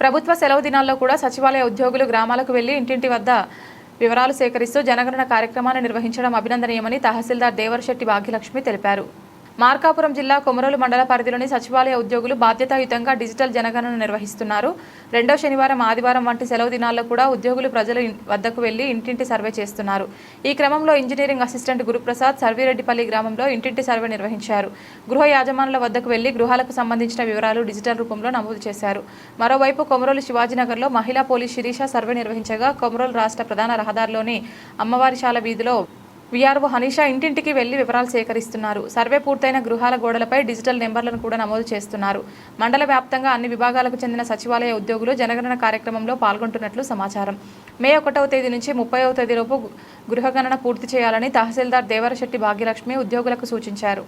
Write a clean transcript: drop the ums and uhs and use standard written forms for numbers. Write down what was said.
ప్రభుత్వ సెలవు దినాల్లో కూడా సచివాలయ ఉద్యోగులు గ్రామాలకు వెళ్లి ఇంటింటి వద్ద వివరాలు సేకరిస్తూ జనగణన కార్యక్రమాన్ని నిర్వహించడం అభినందనీయమని తహసీల్దార్ దేవరశెట్టి భాగ్యలక్ష్మి తెలిపారు. మార్కాపురం జిల్లా కొమరోలు మండల పరిధిలోని సచివాలయ ఉద్యోగులు బాధ్యతాయుతంగా డిజిటల్ జనగణన నిర్వహిస్తున్నారు. రెండో శనివారం, ఆదివారం వంటి సెలవు దినాల్లో కూడా ఉద్యోగులు ప్రజల వద్దకు వెళ్లి ఇంటింటి సర్వే చేస్తున్నారు. ఈ క్రమంలో ఇంజనీరింగ్ అసిస్టెంట్ గురుప్రసాద్ సర్విరెడ్డిపల్లి గ్రామంలో ఇంటింటి సర్వే నిర్వహించారు. గృహ యాజమానుల వద్దకు వెళ్లి గృహాలకు సంబంధించిన వివరాలు డిజిటల్ రూపంలో నమోదు చేశారు. మరోవైపు కొమరోలు శివాజీనగర్లో మహిళా పోలీస్ శిరీష సర్వే నిర్వహించగా, కొమరోలు రాష్ట్ర ప్రధాన రహదారిలోని అమ్మవారిశాల వీధిలో వీఆర్ఓ హనీషా ఇంటింటికి వెళ్లి వివరాలు సేకరిస్తున్నారు. సర్వే పూర్తయిన గృహాల గోడలపై డిజిటల్ నెంబర్లను కూడా నమోదు చేస్తున్నారు. మండల వ్యాప్తంగా అన్ని విభాగాలకు చెందిన సచివాలయ ఉద్యోగులు జనగణన కార్యక్రమంలో పాల్గొంటున్నట్లు సమాచారం. మే 1వ తేదీ నుంచి 30వ తేదీలోపు గృహగణన పూర్తి చేయాలని తహసీల్దార్ దేవరశెట్టి భాగ్యలక్ష్మి ఉద్యోగులకు సూచించారు.